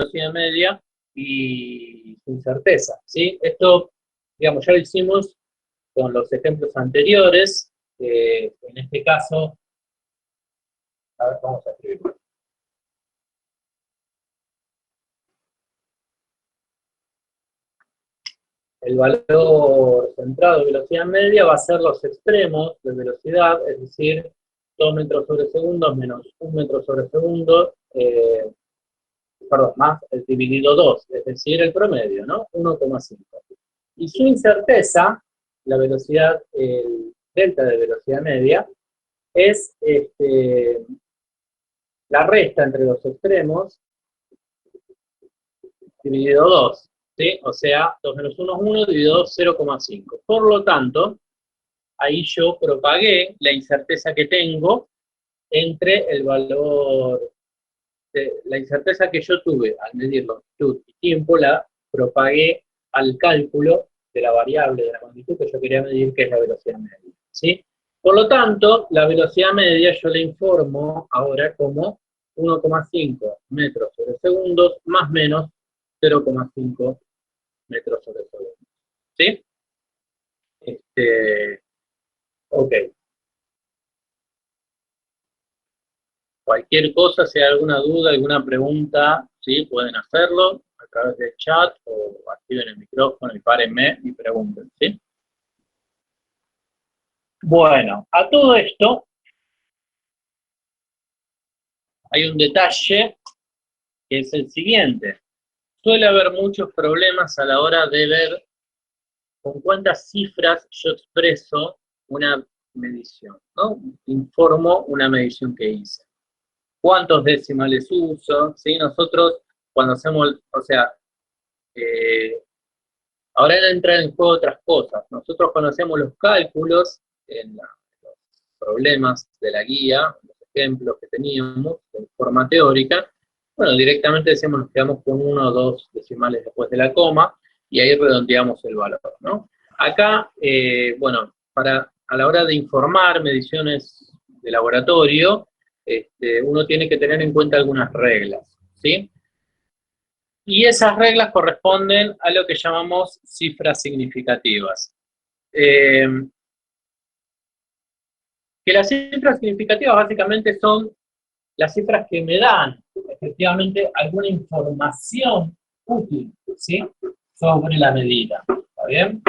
velocidad media y su incerteza, ¿sí? Esto, digamos, ya lo hicimos con los ejemplos anteriores. En este caso, a ver, vamos a escribirlo. El valor centrado de velocidad media va a ser los extremos de velocidad, es decir, 2 metros sobre segundo menos 1 metro sobre segundo, perdón, más el dividido 2, es decir, el promedio, ¿no? 1,5. Y su incerteza, la velocidad, el delta de velocidad media, es la resta entre los extremos dividido 2, ¿sí? O sea, 2 menos 1 es 1, dividido 2, 0,5. Por lo tanto, ahí yo propagué la incerteza que tengo entre el valor, la incerteza que yo tuve al medir longitud y tiempo, la propagué al cálculo de la variable de la magnitud que yo quería medir, que es la velocidad media, ¿sí? Por lo tanto, la velocidad media yo la informo ahora como 1,5 metros sobre segundos más menos 0,5 metros sobre segundo, ¿sí? Ok. Cualquier cosa, si hay alguna duda, alguna pregunta, ¿sí? Pueden hacerlo a través del chat o activen el micrófono y párenme y pregunten, ¿sí? Bueno, a todo esto hay un detalle que es el siguiente. Suele haber muchos problemas a la hora de ver con cuántas cifras yo expreso una medición, ¿no? Informo una medición que hice. ¿Cuántos decimales uso? ¿Sí? Nosotros cuando hacemos, o sea, ahora entran en juego otras cosas. Nosotros cuando hacemos los cálculos en los problemas de la guía, los ejemplos que teníamos de forma teórica, bueno, directamente decimos nos quedamos con 1 o 2 decimales después de la coma y ahí redondeamos el valor, ¿no? Acá, bueno, a la hora de informar mediciones de laboratorio, uno tiene que tener en cuenta algunas reglas, ¿sí? Y esas reglas corresponden a lo que llamamos cifras significativas. Que las cifras significativas básicamente son las cifras que me dan efectivamente alguna información útil, ¿sí? Sobre la medida. ¿Está bien?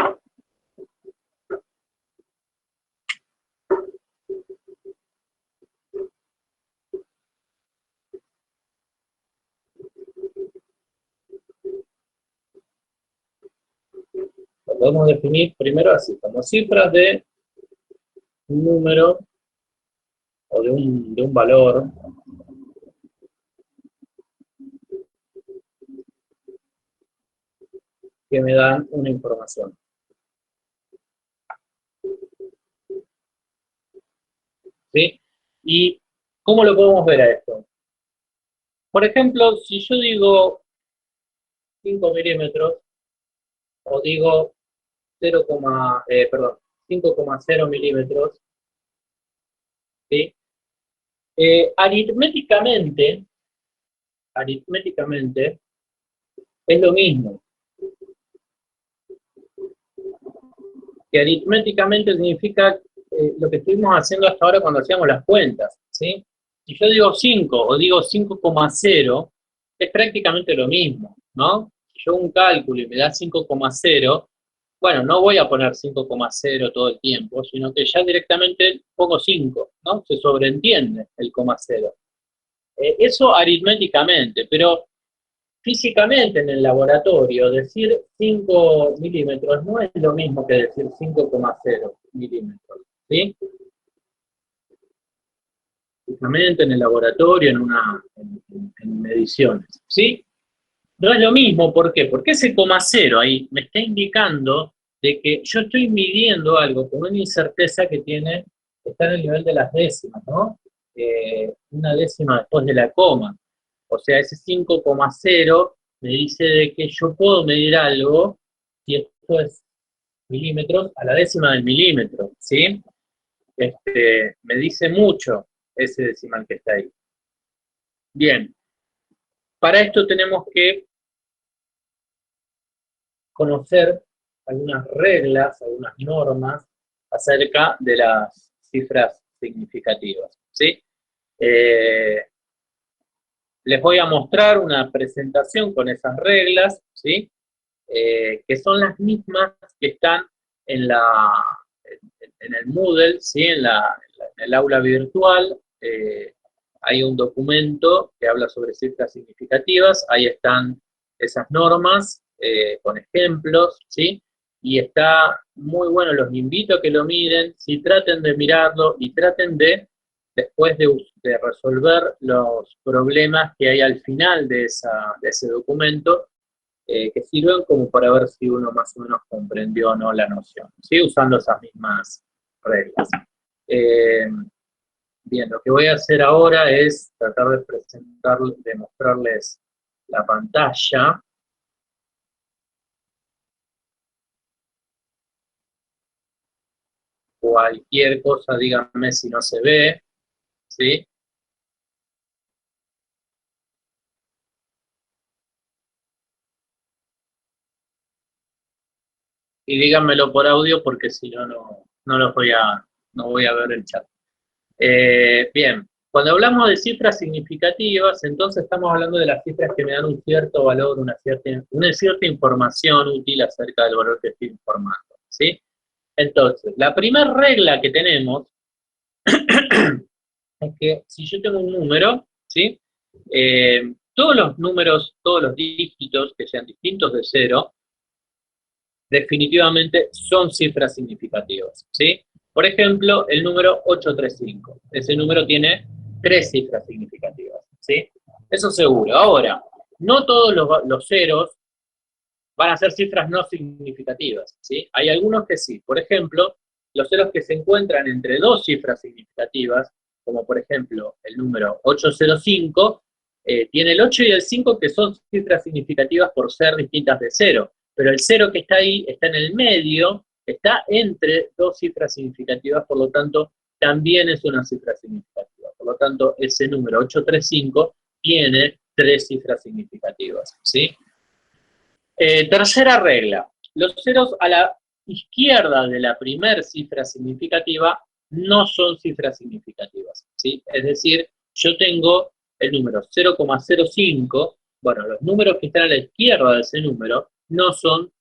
Lo podemos definir primero así, como cifras de un número o de un valor que me dan una información. ¿Sí? ¿Y cómo lo podemos ver a esto? Por ejemplo, si yo digo 5 milímetros o digo 5,0 milímetros, ¿sí? Aritméticamente es lo mismo. Que aritméticamente significa lo que estuvimos haciendo hasta ahora cuando hacíamos las cuentas, ¿sí? Si yo digo 5 o digo 5,0, es prácticamente lo mismo, ¿no? Si yo hago un cálculo y me da 5,0, bueno, no voy a poner 5,0 todo el tiempo, sino que ya directamente pongo 5, ¿no? Se sobreentiende el coma cero. Eso aritméticamente, pero físicamente en el laboratorio, decir 5 milímetros no es lo mismo que decir 5,0 milímetros, ¿sí? Físicamente en el laboratorio, en mediciones, ¿sí? No es lo mismo, ¿por qué? Porque ese coma cero ahí me está indicando de que yo estoy midiendo algo con una incerteza que tiene, está en el nivel de las décimas, ¿no? Una décima después de la coma. O sea, ese 5,0 me dice de que yo puedo medir algo, si esto es milímetros, a la décima del milímetro, ¿sí? Me dice mucho ese decimal que está ahí. Bien, Para esto tenemos que conocer algunas reglas, algunas normas acerca de las cifras significativas, ¿sí? Les voy a mostrar una presentación con esas reglas, ¿sí? Que son las mismas que están en, en el Moodle, ¿sí? En el aula virtual. Hay un documento que habla sobre cifras significativas, ahí están esas normas con ejemplos, ¿sí? Y está muy bueno, los invito a que lo miren, si traten de mirarlo y traten de, después de resolver los problemas que hay al final de ese documento, que sirven como para ver si uno más o menos comprendió o no la noción, ¿sí? Usando esas mismas reglas. Bien, lo que voy a hacer ahora es tratar de presentar, de mostrarles la pantalla. Cualquier cosa, díganme si no se ve, ¿sí? Y díganmelo por audio porque si no, no los no voy a ver el chat. Bien, cuando hablamos de cifras significativas, entonces estamos hablando de las cifras que me dan un cierto valor, una cierta información útil acerca del valor que estoy informando, ¿sí? Entonces, la primera regla que tenemos es que si yo tengo un número, ¿sí? Todos los números, todos los dígitos que sean distintos de cero, definitivamente son cifras significativas, ¿sí? Por ejemplo, el número 835. Ese número tiene 3 cifras significativas, ¿sí? Eso seguro. Ahora, no todos los ceros van a ser cifras no significativas, ¿sí? Hay algunos que sí. Por ejemplo, los ceros que se encuentran entre dos cifras significativas, como por ejemplo el número 805, tiene el 8 y el 5 que son cifras significativas por ser distintas de cero, pero el cero que está ahí está en el medio, está entre dos cifras significativas, por lo tanto también es una cifra significativa. Por lo tanto, ese número 835 tiene 3 cifras significativas, ¿sí? Tercera regla, los ceros a la izquierda de la primera cifra significativa no son cifras significativas, ¿sí? Es decir, yo tengo el número 0,05, bueno, los números que están a la izquierda de ese número no son,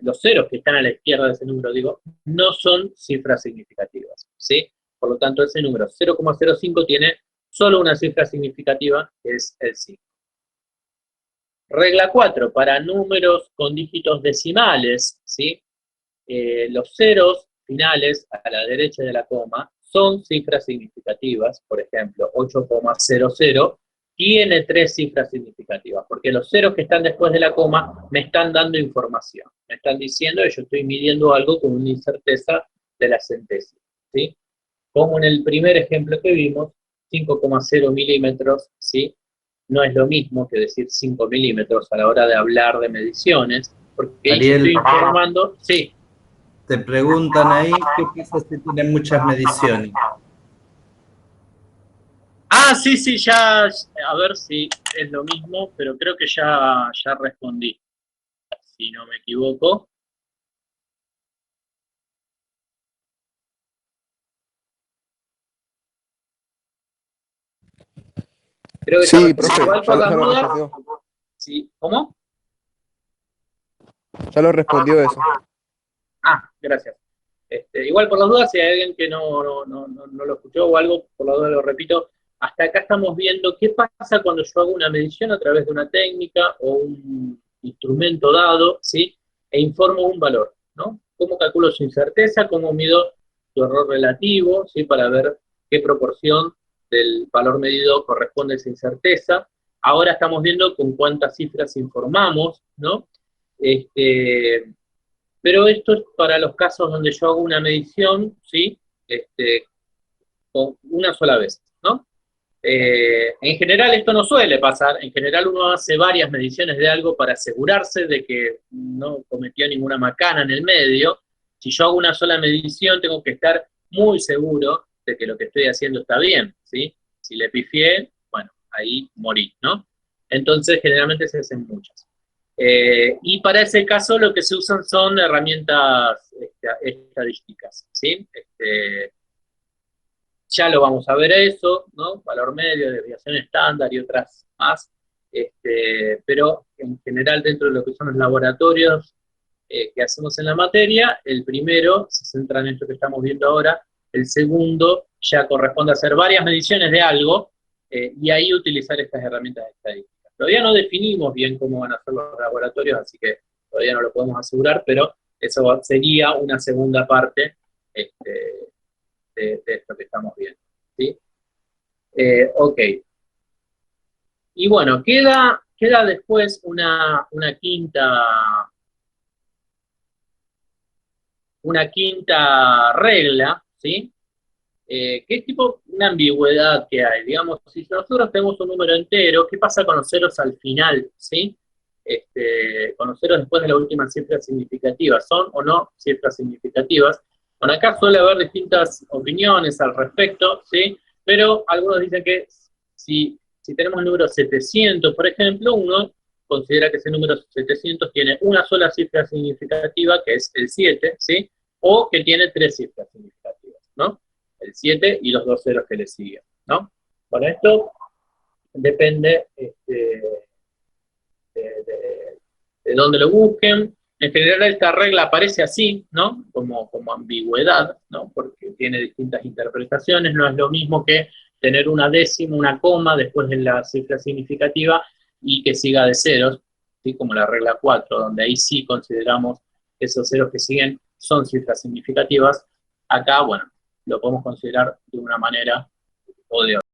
los ceros que están a la izquierda de ese número, digo, no son cifras significativas, ¿sí? Por lo tanto, ese número 0,05 tiene solo una cifra significativa, que es el 5. Regla 4, para números con dígitos decimales, ¿sí? Los ceros finales a la derecha de la coma son cifras significativas, por ejemplo, 8,00 tiene 3 cifras significativas, porque los ceros que están después de la coma me están dando información, me están diciendo que yo estoy midiendo algo con una incerteza de la centésima, ¿sí? Como en el primer ejemplo que vimos, 5,0 milímetros, ¿sí? No es lo mismo que decir 5 milímetros a la hora de hablar de mediciones, porque ahí yo Ariel, estoy informando, sí. te preguntan ahí qué pasa si tienen muchas mediciones. Ah, sí, sí, ya, a ver si es lo mismo, pero creo que ya respondí, si no me equivoco. Creo que Sí, profe, igual por las ya lo dudas. respondió. Sí, ¿cómo? Ya lo respondió eso. Ah, gracias. Igual por las dudas, si hay alguien que no lo escuchó o algo, por las dudas lo repito, hasta acá estamos viendo qué pasa cuando yo hago una medición a través de una técnica o un instrumento dado, ¿sí? E informo un valor, ¿no? Cómo calculo su incerteza, cómo mido su error relativo, ¿sí? Para ver qué proporción del valor medido corresponde a esa incerteza. Ahora estamos viendo con cuántas cifras informamos, ¿no? Pero esto es para los casos donde yo hago una medición, ¿sí? Con una sola vez, ¿no? En general esto no suele pasar, en general uno hace varias mediciones de algo para asegurarse de que no cometió ninguna macana en el medio. Si yo hago una sola medición, tengo que estar muy seguro de que lo que estoy haciendo está bien, ¿sí? Si le pifié, bueno, ahí morí, ¿no? Entonces, generalmente se hacen muchas. Y para ese caso lo que se usan son herramientas estadísticas, ¿sí? Ya lo vamos a ver eso, ¿no? Valor medio, desviación estándar y otras más. Pero en general dentro de lo que son los laboratorios que hacemos en la materia, el primero se centra en esto que estamos viendo ahora, el segundo ya corresponde a hacer varias mediciones de algo y ahí utilizar estas herramientas estadísticas. Todavía no definimos bien cómo van a ser los laboratorios, así que todavía no lo podemos asegurar, pero eso sería una segunda parte de esto que estamos viendo, ¿sí? Ok. Y bueno, queda después una quinta regla, ¿sí? Que es tipo una ambigüedad que hay. Digamos, si nosotros tenemos un número entero, ¿qué pasa con los ceros al final, ¿sí? Con los ceros después de la última cifra significativa, ¿son o no cifras significativas? Bueno, acá suele haber distintas opiniones al respecto, ¿sí? Pero algunos dicen que si tenemos el número 700, por ejemplo, uno considera que ese número 700 tiene una sola cifra significativa, que es el 7, ¿sí? O que tiene tres cifras significativas, ¿no? El 7 y los dos ceros que le siguen, ¿no? Bueno, esto depende de dónde lo busquen. En general esta regla aparece así, ¿no? Como ambigüedad, ¿no? Porque tiene distintas interpretaciones, no es lo mismo que tener una décima, una coma después de la cifra significativa y que siga de ceros, ¿sí? Como la regla 4, donde ahí sí consideramos que esos ceros que siguen son cifras significativas. Acá, bueno, lo podemos considerar de una manera o de otra.